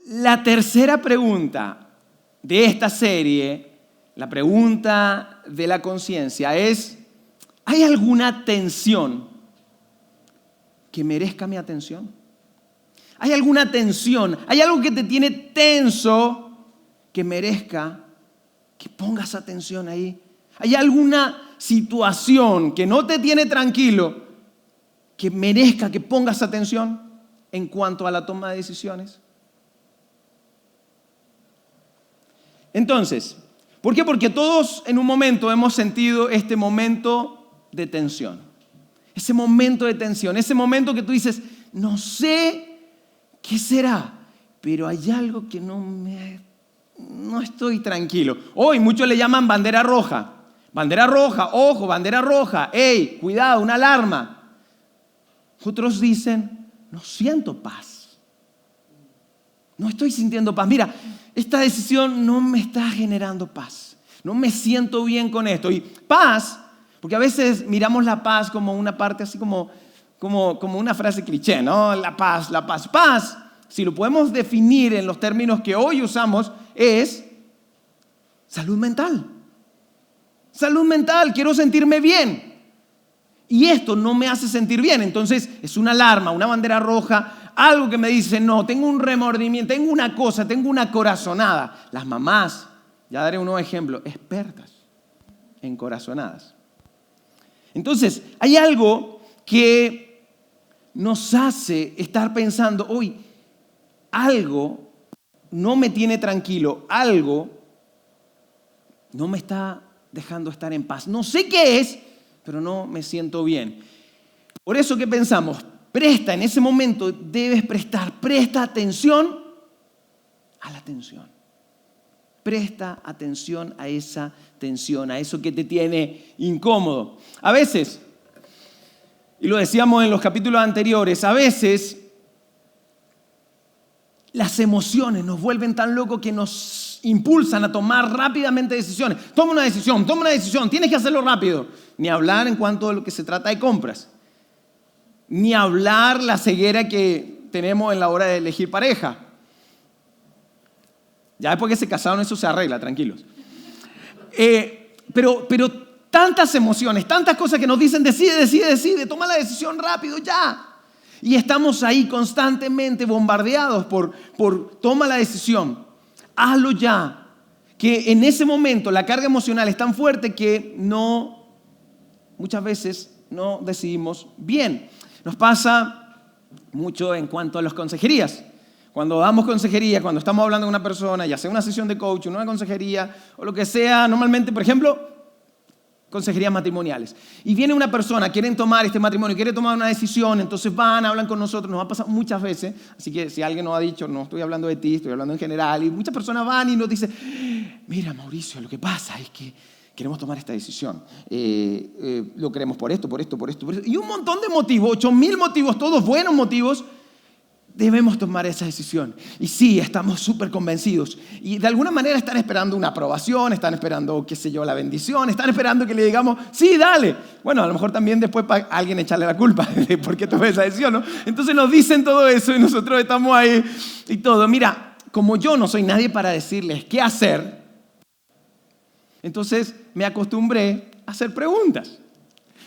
La tercera pregunta de esta serie, la pregunta de la conciencia es, ¿hay alguna tensión que merezca mi atención? ¿Hay alguna tensión? ¿Hay algo que te tiene tenso que merezca que pongas atención ahí? ¿Hay alguna situación que no te tiene tranquilo que merezca que pongas atención en cuanto a la toma de decisiones? Entonces, ¿por qué? Porque todos en un momento hemos sentido este momento de tensión. Ese momento de tensión, ese momento que tú dices, no sé qué será, pero hay algo que no estoy tranquilo. Hoy muchos le llaman bandera roja. Bandera roja, ojo, bandera roja. ¡Ey, cuidado, una alarma! Otros dicen, no siento paz. No estoy sintiendo paz. Mira, esta decisión no me está generando paz. No me siento bien con esto. Y paz, porque a veces miramos la paz como una parte así como una frase cliché, ¿no? La paz, la paz. Paz, si lo podemos definir en los términos que hoy usamos, es salud mental. Salud mental, quiero sentirme bien. Y esto no me hace sentir bien. Entonces es una alarma, una bandera roja, algo que me dice, no, tengo un remordimiento, tengo una cosa, tengo una corazonada. Las mamás, ya daré un nuevo ejemplo, expertas en corazonadas. Entonces, hay algo que nos hace estar pensando, hoy, algo no me tiene tranquilo, algo no me está dejando estar en paz. No sé qué es, pero no me siento bien. Por eso, ¿qué pensamos? En ese momento debes presta atención a la tensión. Presta atención a esa tensión, a eso que te tiene incómodo. A veces, y lo decíamos en los capítulos anteriores, a veces las emociones nos vuelven tan locos que nos impulsan a tomar rápidamente decisiones. Toma una decisión, tienes que hacerlo rápido. Ni hablar en cuanto a lo que se trata de compras. Ni hablar la ceguera que tenemos en la hora de elegir pareja. Ya después que se casaron eso se arregla, tranquilos. Pero tantas emociones, tantas cosas que nos dicen decide, toma la decisión rápido, ya. Y estamos ahí constantemente bombardeados por toma la decisión, hazlo ya. Que en ese momento la carga emocional es tan fuerte que muchas veces no decidimos bien. Nos pasa mucho en cuanto a las consejerías. Cuando damos consejería, cuando estamos hablando con una persona, ya sea una sesión de coaching, una consejería o lo que sea, normalmente, por ejemplo, consejerías matrimoniales. Y viene una persona, quieren tomar este matrimonio, quiere tomar una decisión, entonces van, hablan con nosotros, nos ha pasado muchas veces, así que si alguien nos ha dicho, no estoy hablando de ti, estoy hablando en general, y muchas personas van y nos dicen, mira Mauricio, lo que pasa es que queremos tomar esta decisión, lo queremos por esto, y un montón de motivos, 8,000 motivos, todos buenos motivos, debemos tomar esa decisión. Y sí, estamos súper convencidos. Y de alguna manera están esperando una aprobación, están esperando, qué sé yo, la bendición, están esperando que le digamos, sí, dale. Bueno, a lo mejor también después para alguien echarle la culpa de por qué tomé esa decisión, ¿no? Entonces nos dicen todo eso y nosotros estamos ahí y todo. Mira, como yo no soy nadie para decirles qué hacer, entonces me acostumbré a hacer preguntas.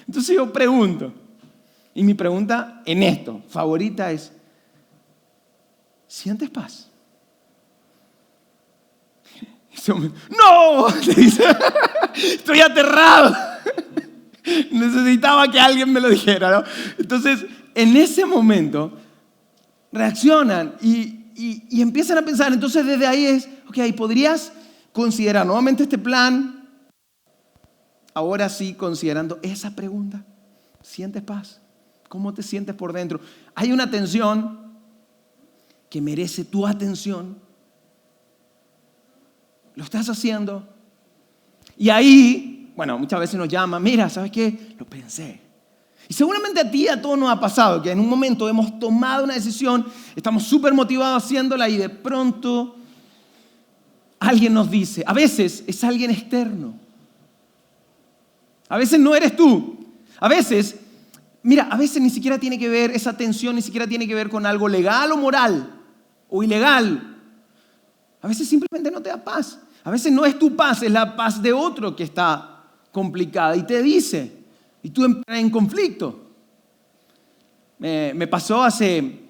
Entonces yo pregunto. Y mi pregunta en esto, favorita es, ¿sientes paz? ¡No! Estoy aterrado. Necesitaba que alguien me lo dijera, ¿no? Entonces, en ese momento, reaccionan y empiezan a pensar. Entonces, desde ahí es, ok, ¿podrías considerar nuevamente este plan? Ahora sí, considerando esa pregunta. ¿Sientes paz? ¿Cómo te sientes por dentro? Hay una tensión que merece tu atención. ¿Lo estás haciendo? Y ahí, bueno, muchas veces nos llaman, mira, ¿sabes qué? Lo pensé. Y seguramente a ti y a todos nos ha pasado que en un momento hemos tomado una decisión, estamos súper motivados haciéndola y de pronto alguien nos dice, a veces es alguien externo. A veces no eres tú. A veces, mira, a veces ni siquiera tiene que ver, esa tensión ni siquiera tiene que ver con algo legal o moral o ilegal. A veces simplemente no te da paz. A veces no es tu paz, es la paz de otro que está complicada y te dice, y tú entras en conflicto. Me pasó hace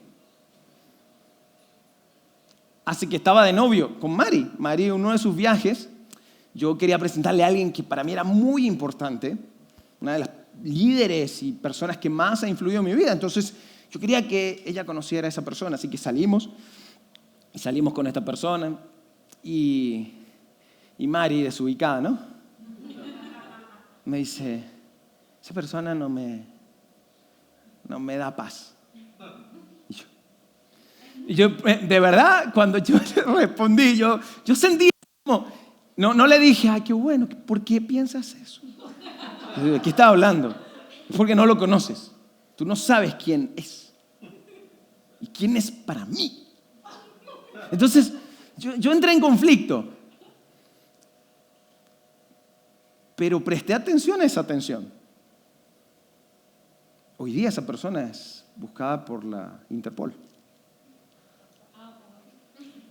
que estaba de novio con Mari. Mari, en uno de sus viajes, yo quería presentarle a alguien que para mí era muy importante, una de las líderes y personas que más ha influido en mi vida. Entonces, yo quería que ella conociera a esa persona, así que salimos con esta persona y Mari, desubicada, ¿no? Me dice, esa persona no me da paz. Y yo, de verdad, cuando yo le respondí, yo sentí como, no le dije, ay, qué bueno, ¿por qué piensas eso? ¿De qué estás hablando? Porque no lo conoces. Tú no sabes quién es. ¿Y quién es para mí? Entonces, yo entré en conflicto. Pero presté atención a esa atención. Hoy día esa persona es buscada por la Interpol.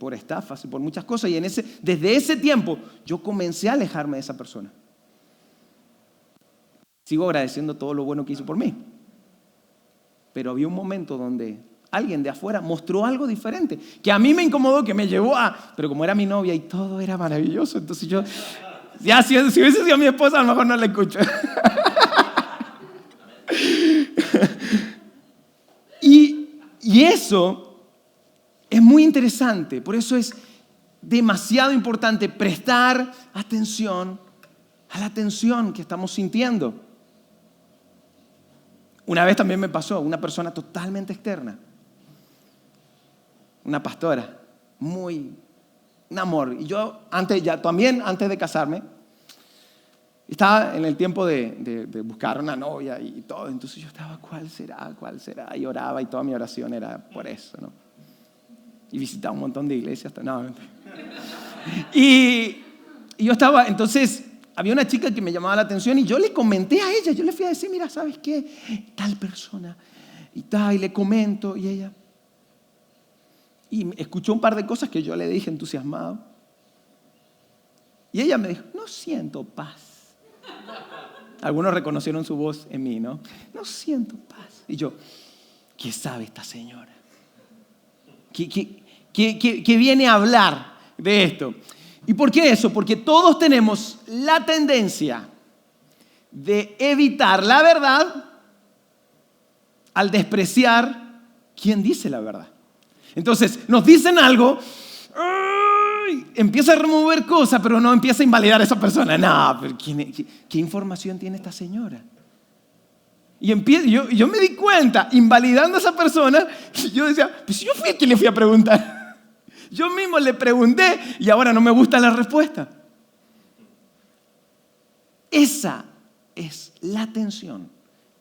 Por estafas y por muchas cosas. Y desde ese tiempo yo comencé a alejarme de esa persona. Sigo agradeciendo todo lo bueno que hizo por mí. Pero había un momento donde alguien de afuera mostró algo diferente, que a mí me incomodó, que me llevó pero como era mi novia y todo era maravilloso, entonces yo, ya si hubiese sido mi esposa, a lo mejor no la escucho. Y eso es muy interesante, por eso es demasiado importante prestar atención a la tensión que estamos sintiendo. Una vez también me pasó, una persona totalmente externa, una pastora, un amor. Y yo antes de casarme, estaba en el tiempo de buscar una novia y todo. Entonces yo estaba, ¿cuál será? ¿Cuál será? Y oraba y toda mi oración era por eso, ¿no? Y visitaba un montón de iglesias. Y yo estaba, entonces, había una chica que me llamaba la atención y yo le comenté a ella. Yo le fui a decir, mira, ¿sabes qué? Tal persona y le comento. Y ella, y escuchó un par de cosas que yo le dije entusiasmado. Y ella me dijo, no siento paz. Algunos reconocieron su voz en mí, ¿no? No siento paz. Y yo, ¿qué sabe esta señora? ¿Qué viene a hablar de esto? ¿Y por qué eso? Porque todos tenemos la tendencia de evitar la verdad al despreciar quien dice la verdad. Entonces, nos dicen algo, empieza a remover cosas, pero no empieza a invalidar a esa persona. No, pero ¿qué información tiene esta señora? Y yo me di cuenta, invalidando a esa persona, y yo decía, pues yo fui el que le fui a preguntar. Yo mismo le pregunté y ahora no me gusta la respuesta. Esa es la atención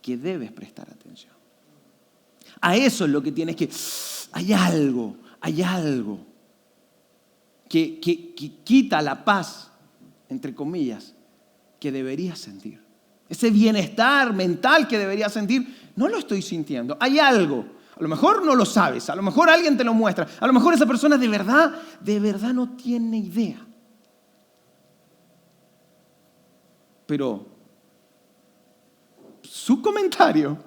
que debes prestar atención. A eso es lo que tienes que... Hay algo que quita la paz, entre comillas, que deberías sentir. Ese bienestar mental que deberías sentir, no lo estoy sintiendo. Hay algo. A lo mejor no lo sabes, a lo mejor alguien te lo muestra, a lo mejor esa persona de verdad no tiene idea. Pero su comentario,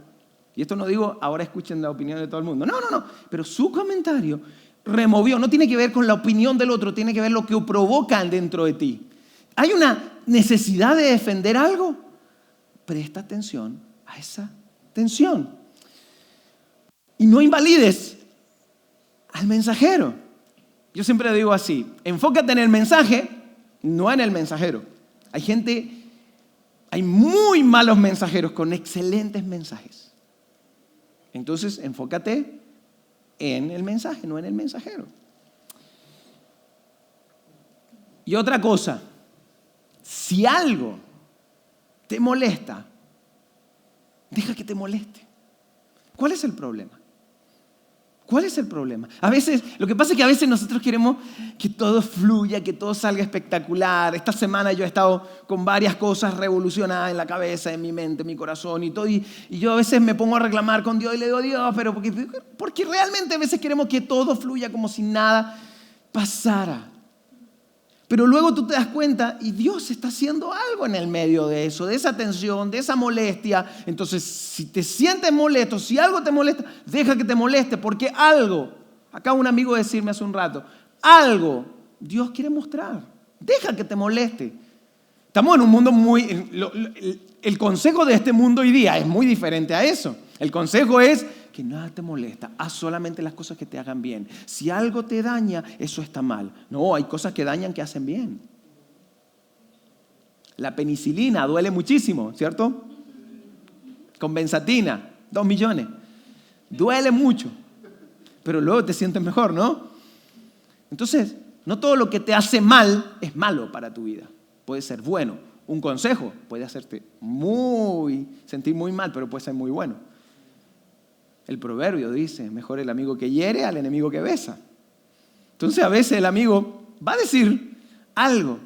y esto no digo ahora escuchen la opinión de todo el mundo, no, pero su comentario removió, no tiene que ver con la opinión del otro, tiene que ver lo que provocan dentro de ti. ¿Hay una necesidad de defender algo? Presta atención a esa tensión. Y no invalides al mensajero. Yo siempre digo así, enfócate en el mensaje, no en el mensajero. Hay muy malos mensajeros con excelentes mensajes. Entonces, enfócate en el mensaje, no en el mensajero. Y otra cosa, si algo te molesta, deja que te moleste. ¿Cuál es el problema? ¿Cuál es el problema? Lo que pasa es que a veces nosotros queremos que todo fluya, que todo salga espectacular. Esta semana yo he estado con varias cosas revolucionadas en la cabeza, en mi mente, en mi corazón y todo. Y yo a veces me pongo a reclamar con Dios y le digo, Dios, pero porque realmente a veces queremos que todo fluya como si nada pasara. Pero luego tú te das cuenta y Dios está haciendo algo en el medio de eso, de esa tensión, de esa molestia. Entonces, si te sientes molesto, si algo te molesta, deja que te moleste, porque algo, acaba un amigo de decirme hace un rato, algo Dios quiere mostrar. Deja que te moleste. Estamos en un mundo el consejo de este mundo hoy día es muy diferente a eso. El consejo es que nada te molesta, haz solamente las cosas que te hagan bien. Si algo te daña, eso está mal. No, hay cosas que dañan que hacen bien. La penicilina duele muchísimo, ¿cierto? Con benzatina, 2 millones. Duele mucho, pero luego te sientes mejor, ¿no? Entonces, no todo lo que te hace mal es malo para tu vida. Puede ser bueno. Un consejo puede hacerte sentir muy mal, pero puede ser muy bueno. El proverbio dice, mejor el amigo que hiere al enemigo que besa. Entonces a veces el amigo va a decir algo.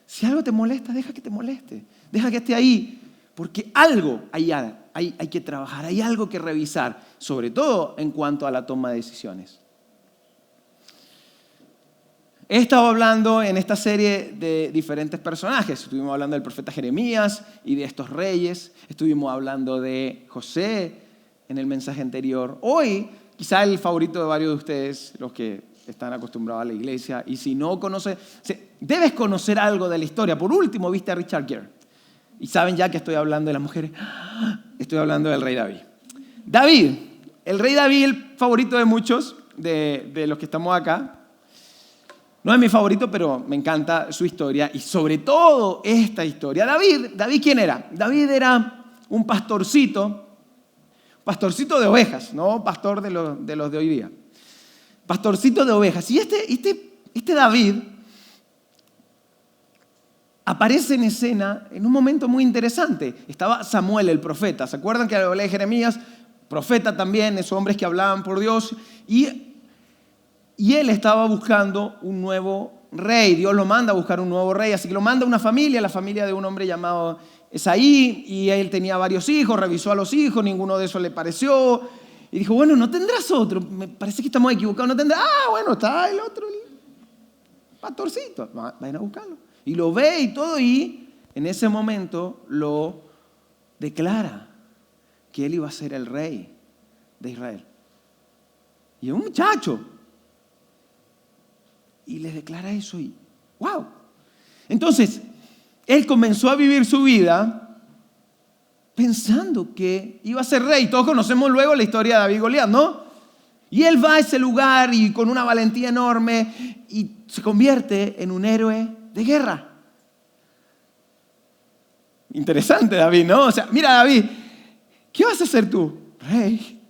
Si algo te molesta, deja que te moleste. Deja que esté ahí, porque algo hay que trabajar, hay algo que revisar, sobre todo en cuanto a la toma de decisiones. He estado hablando en esta serie de diferentes personajes. Estuvimos hablando del profeta Jeremías y de estos reyes. Estuvimos hablando de José en el mensaje anterior. Hoy, quizá el favorito de varios de ustedes, los que están acostumbrados a la iglesia, y si no conoces, debes conocer algo de la historia. Por último, viste a Richard Gere. Y saben ya que estoy hablando de las mujeres. Estoy hablando del rey David. David, el rey David, el favorito de muchos, de los que estamos acá. No es mi favorito, pero me encanta su historia y sobre todo esta historia. David, ¿quién era? David era un pastorcito de ovejas, no pastor de los de hoy día. Pastorcito de ovejas. Y este David aparece en escena en un momento muy interesante. Estaba Samuel, el profeta. ¿Se acuerdan que hablé de Jeremías? Profeta también, esos hombres que hablaban por Dios. Y él estaba buscando un nuevo rey. Dios lo manda a buscar un nuevo rey. Así que lo manda a una familia, la familia de un hombre llamado Esaí. Y él tenía varios hijos, revisó a los hijos, ninguno de esos le pareció. Y dijo, bueno, ¿no tendrás otro? Me parece que estamos equivocados. ¿No tendrás? Bueno, está el otro, el pastorcito. Vayan a buscarlo. Y lo ve y todo. Y en ese momento lo declara que él iba a ser el rey de Israel. Y es un muchacho. Y le declara eso y ¡wow! Entonces, él comenzó a vivir su vida pensando que iba a ser rey. Todos conocemos luego la historia de David y Goliat, ¿no? Y él va a ese lugar y con una valentía enorme y se convierte en un héroe de guerra. Interesante, David, ¿no? O sea, mira, David, ¿qué vas a hacer tú? Rey.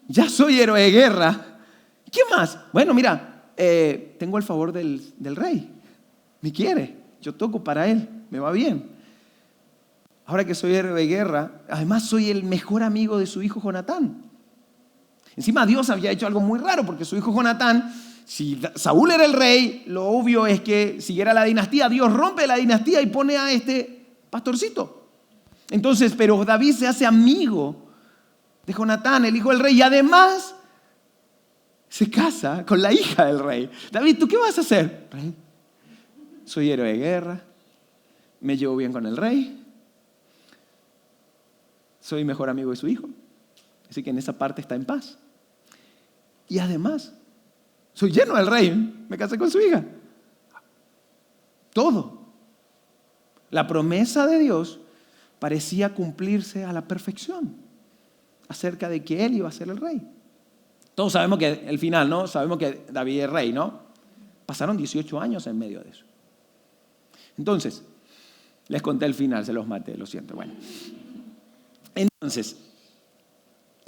Ya soy héroe de guerra. ¿Qué más? Bueno, mira, tengo el favor del rey. Me quiere. Yo toco para él. Me va bien. Ahora que soy héroe de guerra, además soy el mejor amigo de su hijo Jonatán. Encima Dios había hecho algo muy raro porque su hijo Jonatán, si Saúl era el rey, lo obvio es que siguiera la dinastía. Dios rompe la dinastía y pone a este pastorcito. Entonces, pero David se hace amigo de Jonatán, el hijo del rey, y además se casa con la hija del rey. David, ¿tú qué vas a hacer? Rey, soy héroe de guerra, me llevo bien con el rey, soy mejor amigo de su hijo, así que en esa parte está en paz. Y además, soy lleno del rey, me casé con su hija. Todo. La promesa de Dios parecía cumplirse a la perfección acerca de que él iba a ser el rey. Todos sabemos que el final, ¿no? Sabemos que David es rey, ¿no? Pasaron 18 años en medio de eso. Entonces, les conté el final, se los maté, lo siento. Bueno. Entonces,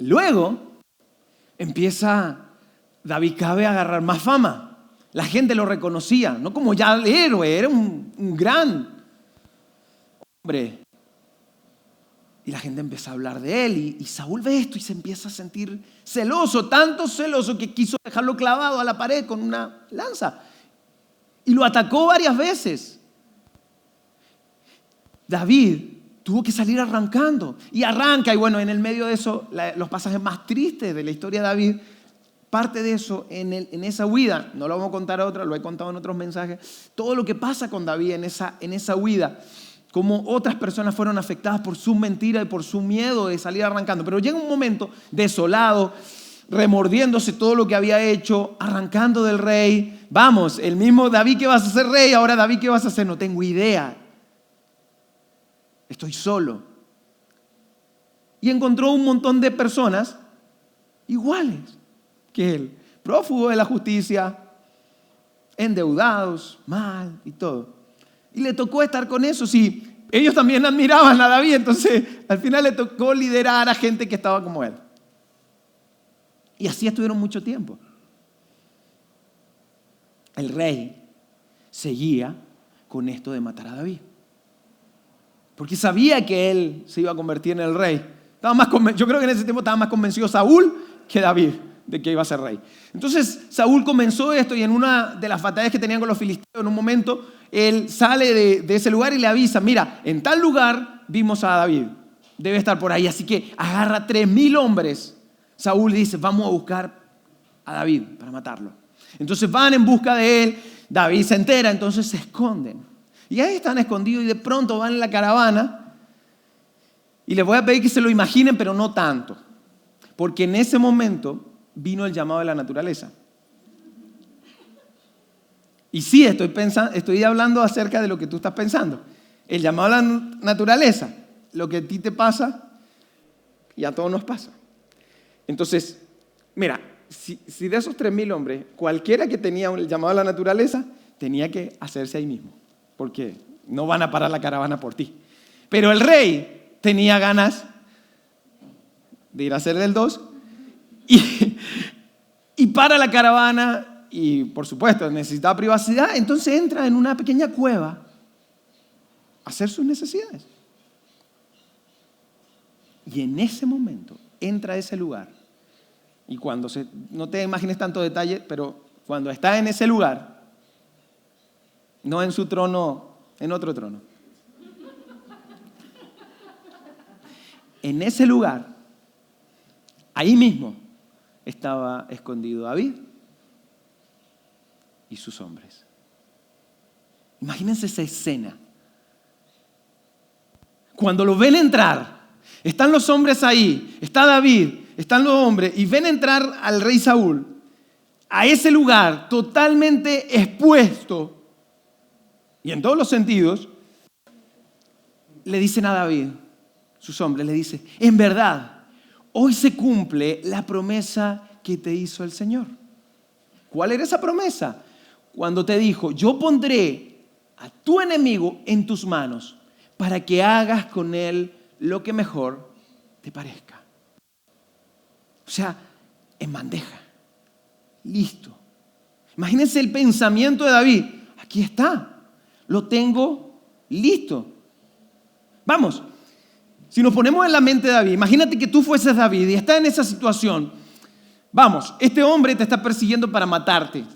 luego empieza David cabe a agarrar más fama. La gente lo reconocía, no como ya el héroe, era un gran hombre. Y la gente empieza a hablar de él y Saúl ve esto y se empieza a sentir celoso, tanto celoso que quiso dejarlo clavado a la pared con una lanza. Y lo atacó varias veces. David tuvo que salir arrancando y arranca. Y bueno, en el medio de eso, los pasajes más tristes de la historia de David, parte de eso en esa huida. No lo vamos a contar a otra, lo he contado en otros mensajes. Todo lo que pasa con David en esa huida. Cómo otras personas fueron afectadas por su mentira y por su miedo de salir arrancando. Pero llega un momento desolado, remordiéndose todo lo que había hecho, arrancando del rey. Vamos, el mismo David que vas a ser rey, ahora David que vas a hacer, no tengo idea. Estoy solo. Y encontró un montón de personas iguales que él, prófugos de la justicia, endeudados, mal y todo. Y le tocó estar con eso. Sí, ellos también admiraban a David, entonces al final le tocó liderar a gente que estaba como él. Y así estuvieron mucho tiempo. El rey seguía con esto de matar a David, porque sabía que él se iba a convertir en el rey. Yo creo que en ese tiempo estaba más convencido Saúl que David de que iba a ser rey. Entonces Saúl comenzó esto y en una de las batallas que tenían con los filisteos, en un momento, él sale de ese lugar y le avisa, mira, en tal lugar vimos a David, debe estar por ahí, así que agarra 3,000 hombres. Saúl dice, vamos a buscar a David para matarlo. Entonces van en busca de él, David se entera, entonces se esconden. Y ahí están escondidos y de pronto van en la caravana. Y les voy a pedir que se lo imaginen, pero no tanto. Porque en ese momento vino el llamado de la naturaleza. Y sí, estoy hablando acerca de lo que tú estás pensando. El llamado a la naturaleza, lo que a ti te pasa y a todos nos pasa. Entonces, mira, si de esos 3,000 hombres, cualquiera que tenía el llamado a la naturaleza, tenía que hacerse ahí mismo. Porque no van a parar la caravana por ti. Pero el rey tenía ganas de ir a hacer del 2 y para la caravana y por supuesto necesitaba privacidad, entonces entra en una pequeña cueva a hacer sus necesidades. Y en ese momento entra a ese lugar y no te imagines tanto detalle, pero cuando está en ese lugar, no en su trono, en otro trono. En ese lugar, ahí mismo, estaba escondido David y sus hombres. Imagínense esa escena. Cuando lo ven entrar, están los hombres ahí, está David, están los hombres, y ven entrar al rey Saúl a ese lugar totalmente expuesto, y en todos los sentidos, le dicen a David, sus hombres, le dicen, en verdad, hoy se cumple la promesa que te hizo el Señor. ¿Cuál era esa promesa? Cuando te dijo, yo pondré a tu enemigo en tus manos para que hagas con él lo que mejor te parezca. O sea, en bandeja, listo. Imagínense el pensamiento de David, aquí está, lo tengo listo. Vamos. Si nos ponemos en la mente de David, imagínate que tú fueses David y estás en esa situación. Vamos, este hombre te está persiguiendo para matarte.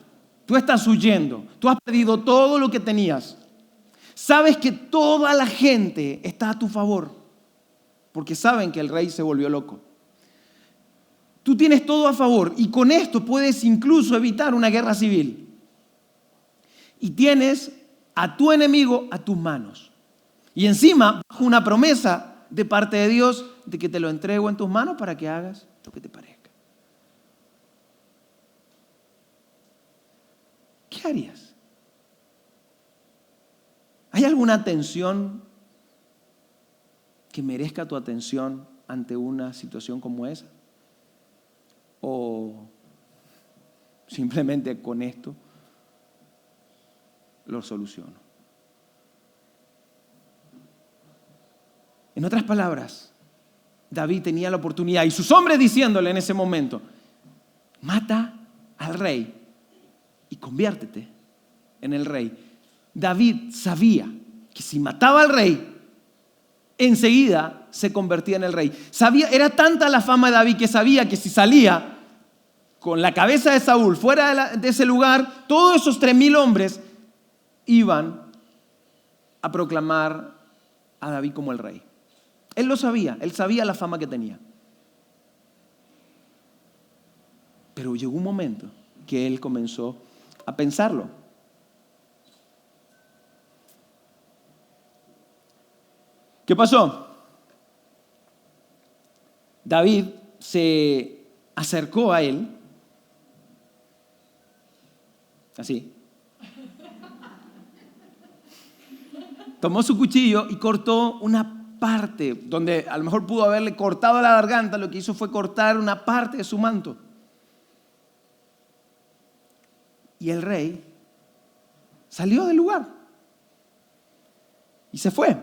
Tú estás huyendo. Tú has perdido todo lo que tenías. Sabes que toda la gente está a tu favor porque saben que el rey se volvió loco. Tú tienes todo a favor y con esto puedes incluso evitar una guerra civil. Y tienes a tu enemigo a tus manos. Y encima, bajo una promesa de parte de Dios de que te lo entrego en tus manos para que hagas lo que te parezca. ¿Qué harías? ¿Hay alguna tensión que merezca tu atención ante una situación como esa? ¿O simplemente con esto lo soluciono? En otras palabras, David tenía la oportunidad y sus hombres diciéndole en ese momento, mata al rey y conviértete en el rey. David sabía que si mataba al rey, enseguida se convertía en el rey. Era tanta la fama de David que sabía que si salía con la cabeza de Saúl fuera de ese lugar, todos esos 3,000 hombres iban a proclamar a David como el rey. Él lo sabía, él sabía la fama que tenía. Pero llegó un momento que él comenzó a pensarlo. ¿Qué pasó? David se acercó a él, así. Tomó su cuchillo y cortó una parte, donde a lo mejor pudo haberle cortado la garganta, lo que hizo fue cortar una parte de su manto. Y el rey salió del lugar y se fue.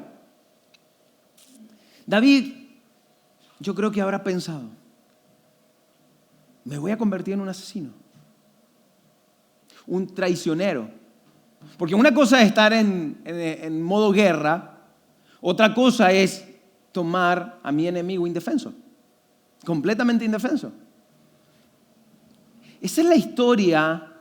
David, yo creo que habrá pensado, me voy a convertir en un asesino, un traicionero. Porque una cosa es estar en modo guerra, otra cosa es tomar a mi enemigo indefenso, completamente indefenso. Esa es la historia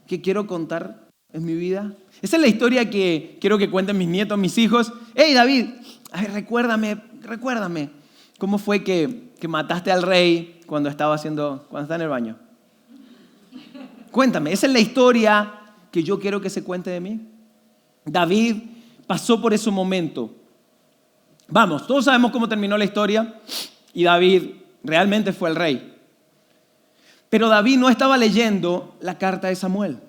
que quiero contar en mi vida. Esa es la historia que quiero que cuenten mis nietos, mis hijos. Hey David, a ver, recuérdame, ¿cómo fue que mataste al rey cuando estaba en el baño? Cuéntame, esa es la historia que yo quiero que se cuente de mí. David pasó por ese momento. Vamos, todos sabemos cómo terminó la historia y David realmente fue el rey. Pero David no estaba leyendo la carta de Samuel.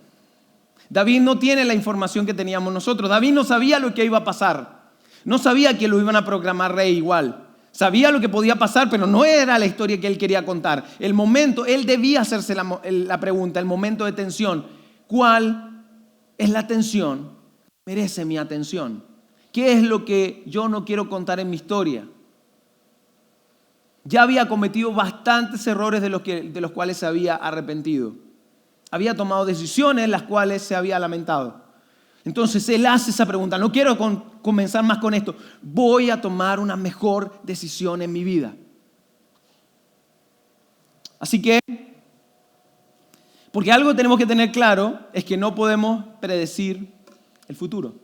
David no tiene la información que teníamos nosotros. David no sabía lo que iba a pasar. No sabía que lo iban a proclamar rey igual. Sabía lo que podía pasar, pero no era la historia que él quería contar. El momento, él debía hacerse la pregunta, el momento de tensión. ¿Cuál es la tensión? Merece mi atención. ¿Qué es lo que yo no quiero contar en mi historia? Ya había cometido bastantes errores de los cuales se había arrepentido. Había tomado decisiones las cuales se había lamentado. Entonces él hace esa pregunta, no quiero comenzar más con esto, voy a tomar una mejor decisión en mi vida. Así que, porque algo tenemos que tener claro es que no podemos predecir el futuro.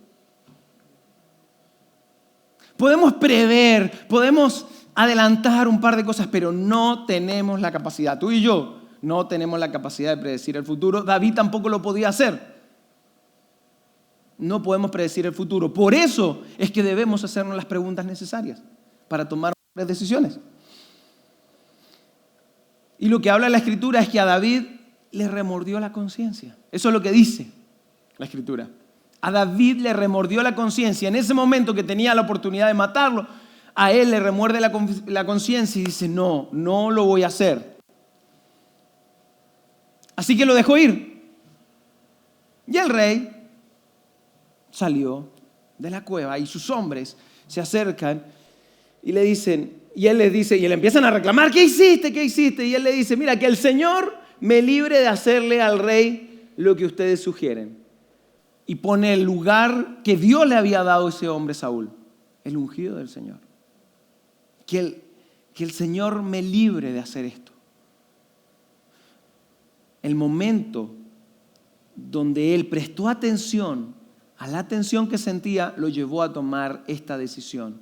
Podemos prever, podemos adelantar un par de cosas, pero no tenemos la capacidad. Tú y yo no tenemos la capacidad de predecir el futuro. David tampoco lo podía hacer. No podemos predecir el futuro. Por eso es que debemos hacernos las preguntas necesarias para tomar las decisiones. Y lo que habla la Escritura es que a David le remordió la conciencia. Eso es lo que dice la Escritura. A David le remordió la conciencia. En ese momento que tenía la oportunidad de matarlo, a él le remuerde la conciencia y dice, no lo voy a hacer. Así que lo dejó ir. Y el rey salió de la cueva y sus hombres se acercan y le dicen, y él les dice, y le empiezan a reclamar, ¿qué hiciste? ¿Qué hiciste? Y él le dice, mira, que el Señor me libre de hacerle al rey lo que ustedes sugieren. Y pone el lugar que Dios le había dado a ese hombre, Saúl, el ungido del Señor. Que el Señor me libre de hacer esto. El momento donde él prestó atención a la tensión que sentía, lo llevó a tomar esta decisión.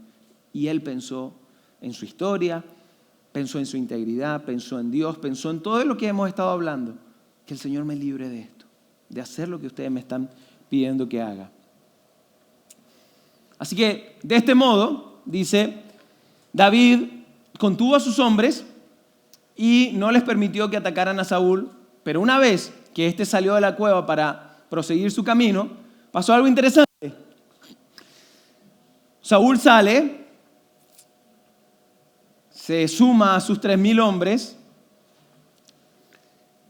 Y él pensó en su historia, pensó en su integridad, pensó en Dios, pensó en todo lo que hemos estado hablando. Que el Señor me libre de esto, de hacer lo que ustedes me están pidiendo que haga. Así que, de este modo, dice, David contuvo a sus hombres y no les permitió que atacaran a Saúl, pero una vez que éste salió de la cueva para proseguir su camino, pasó algo interesante. Saúl sale, se suma a sus 3,000 hombres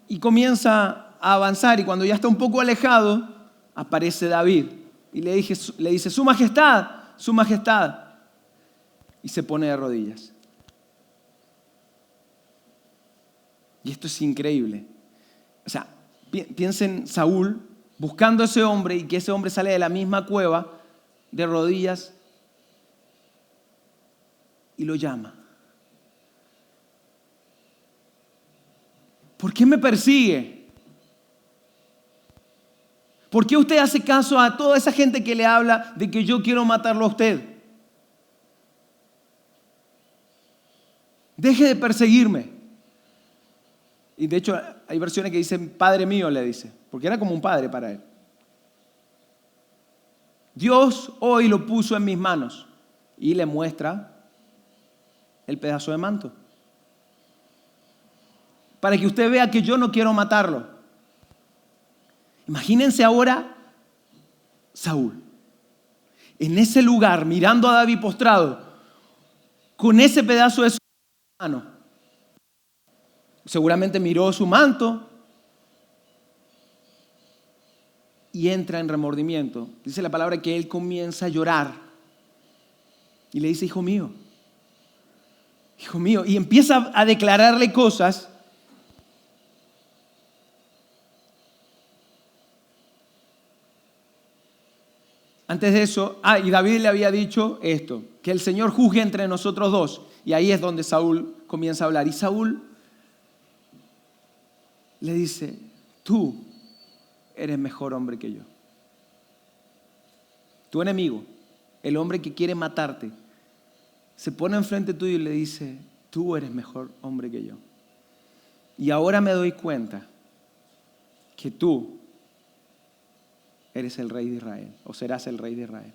y comienza a avanzar, y cuando ya está un poco alejado, aparece David y le dice, su majestad, y se pone de rodillas. Y esto es increíble. O sea, piensen Saúl buscando a ese hombre y que ese hombre sale de la misma cueva de rodillas y lo llama. ¿Por qué me persigue? ¿Por qué usted hace caso a toda esa gente que le habla de que yo quiero matarlo a usted? Deje de perseguirme. Y de hecho hay versiones que dicen, Padre mío, le dice, porque era como un padre para él. Dios hoy lo puso en mis manos y le muestra el pedazo de manto. Para que usted vea que yo no quiero matarlo. Imagínense ahora Saúl, en ese lugar, mirando a David postrado, con ese pedazo de su mano. Seguramente miró su manto y entra en remordimiento. Dice la palabra que él comienza a llorar y le dice, hijo mío, y empieza a declararle cosas. Antes de eso, y David le había dicho esto, que el Señor juzgue entre nosotros dos. Y ahí es donde Saúl comienza a hablar. Y Saúl le dice, tú eres mejor hombre que yo. Tu enemigo, el hombre que quiere matarte, se pone enfrente tuyo y le dice, tú eres mejor hombre que yo. Y ahora me doy cuenta que tú eres el rey de Israel, o serás el rey de Israel.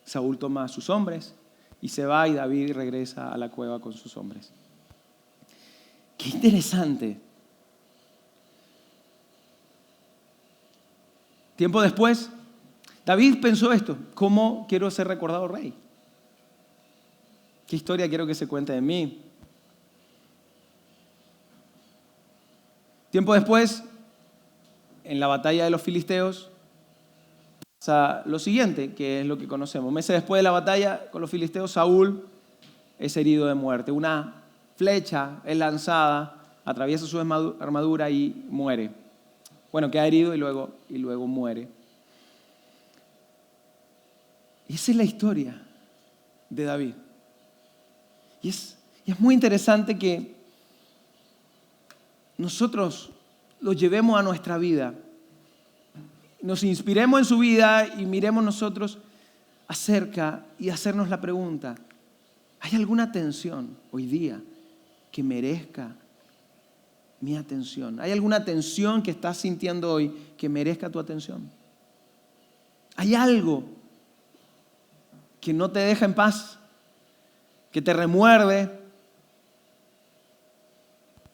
Saúl toma a sus hombres y se va, y David regresa a la cueva con sus hombres. Qué interesante. Tiempo después, David pensó esto: ¿cómo quiero ser recordado rey? ¿Qué historia quiero que se cuente de mí? Tiempo después, en la batalla de los filisteos, pasa lo siguiente, que es lo que conocemos. Meses después de la batalla con los filisteos, Saúl es herido de muerte. Una flecha es lanzada, atraviesa su armadura y muere. Bueno, queda herido y luego muere. Y esa es la historia de David. Y es muy interesante que nosotros lo llevemos a nuestra vida, nos inspiremos en su vida y miremos nosotros acerca y hacernos la pregunta: ¿hay alguna tensión hoy día que merezca mi atención? ¿Hay alguna tensión que estás sintiendo hoy que merezca tu atención? ¿Hay algo que no te deja en paz, que te remuerde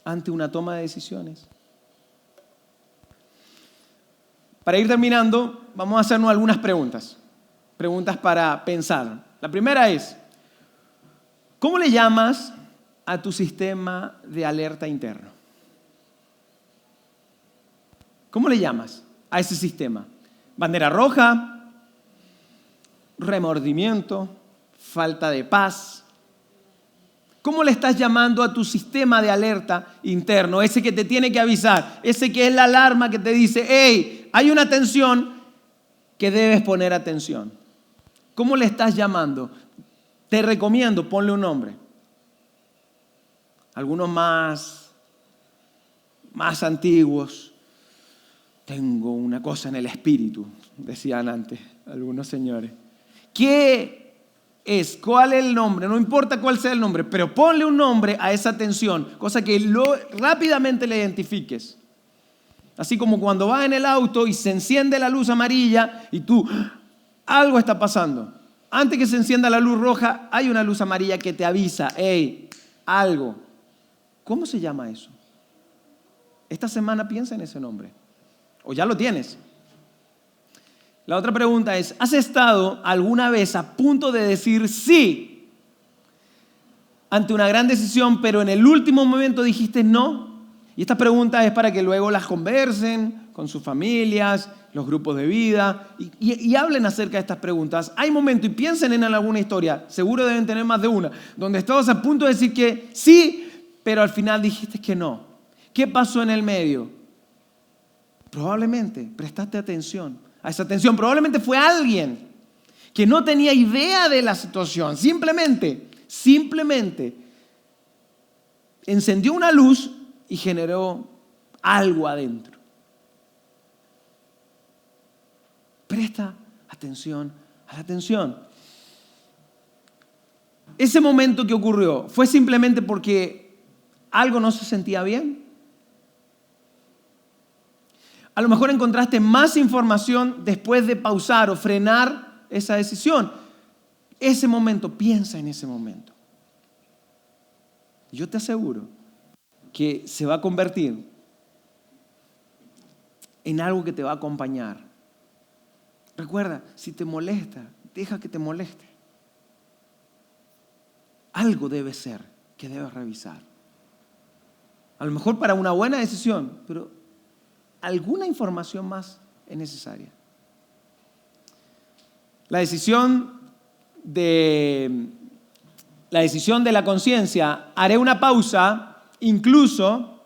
ante una toma de decisiones? Para ir terminando, vamos a hacernos algunas preguntas para pensar. La primera es: ¿cómo le llamas a tu sistema de alerta interno? ¿Cómo le llamas a ese sistema? ¿Bandera roja? ¿Remordimiento? ¿Falta de paz? ¿Cómo le estás llamando a tu sistema de alerta interno? Ese que te tiene que avisar, ese que es la alarma que te dice: hey, hay una tensión que debes poner atención. ¿Cómo le estás llamando? Te recomiendo, ponle un nombre. Algunos más antiguos. Tengo una cosa en el espíritu, decían antes algunos señores. ¿Qué es? ¿Cuál es el nombre? No importa cuál sea el nombre, pero ponle un nombre a esa tensión, cosa que rápidamente le identifiques. Así como cuando vas en el auto y se enciende la luz amarilla y tú, algo está pasando. Antes que se encienda la luz roja, hay una luz amarilla que te avisa: hey, algo. ¿Cómo se llama eso? Esta semana piensa en ese nombre. ¿O ya lo tienes? La otra pregunta es: ¿has estado alguna vez a punto de decir sí ante una gran decisión, pero en el último momento dijiste no? Y esta pregunta es para que luego las conversen con sus familias, los grupos de vida, y hablen acerca de estas preguntas. Hay momentos, y piensen en alguna historia, seguro deben tener más de una, donde estabas a punto de decir que sí, pero al final dijiste que no. ¿Qué pasó en el medio? Probablemente prestaste atención a esa tensión. Probablemente fue alguien que no tenía idea de la situación. Simplemente encendió una luz y generó algo adentro. Presta atención a la tensión. Ese momento que ocurrió, ¿fue simplemente porque algo no se sentía bien? A lo mejor encontraste más información después de pausar o frenar esa decisión. Ese momento, piensa en ese momento. Yo te aseguro que se va a convertir en algo que te va a acompañar. Recuerda, si te molesta, deja que te moleste. Algo debe ser que debes revisar. A lo mejor para una buena decisión, pero alguna información más es necesaria. La decisión de la conciencia, haré una pausa incluso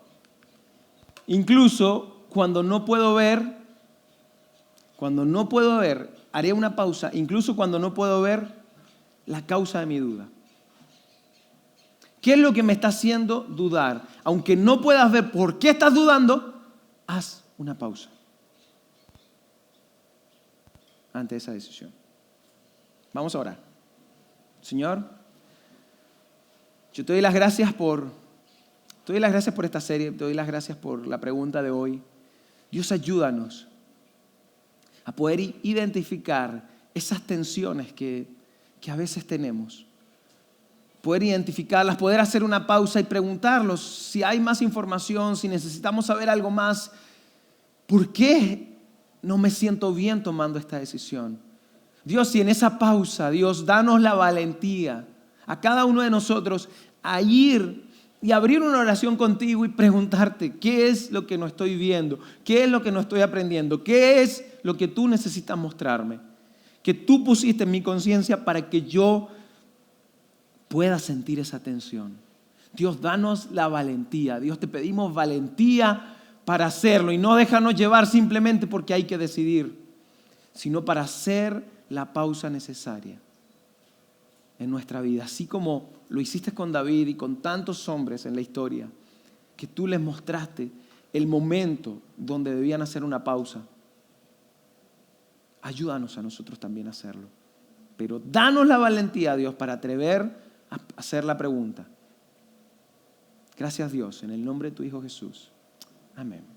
cuando no puedo ver, haré una pausa incluso cuando no puedo ver la causa de mi duda. ¿Qué es lo que me está haciendo dudar? Aunque no puedas ver por qué estás dudando, haz una pausa ante esa decisión. Vamos a orar. Señor, yo te doy las gracias por esta serie, te doy las gracias por la pregunta de hoy. Dios, ayúdanos a poder identificar esas tensiones que a veces tenemos. Poder identificarlas, poder hacer una pausa y preguntarlos si hay más información, si necesitamos saber algo más. ¿Por qué no me siento bien tomando esta decisión? Dios, si en esa pausa, Dios, danos la valentía a cada uno de nosotros a ir y abrir una oración contigo y preguntarte qué es lo que no estoy viendo, qué es lo que no estoy aprendiendo, qué es lo que tú necesitas mostrarme, que tú pusiste en mi conciencia para que yo pueda sentir esa tensión. Dios, danos la valentía. Dios, te pedimos valentía para hacerlo y no déjanos llevar simplemente porque hay que decidir, sino para hacer la pausa necesaria en nuestra vida, así como lo hiciste con David y con tantos hombres en la historia, que tú les mostraste el momento donde debían hacer una pausa. Ayúdanos a nosotros también a hacerlo, pero danos la valentía, Dios, para atrever a hacer la pregunta. Gracias, Dios, en el nombre de tu Hijo Jesús. Amén.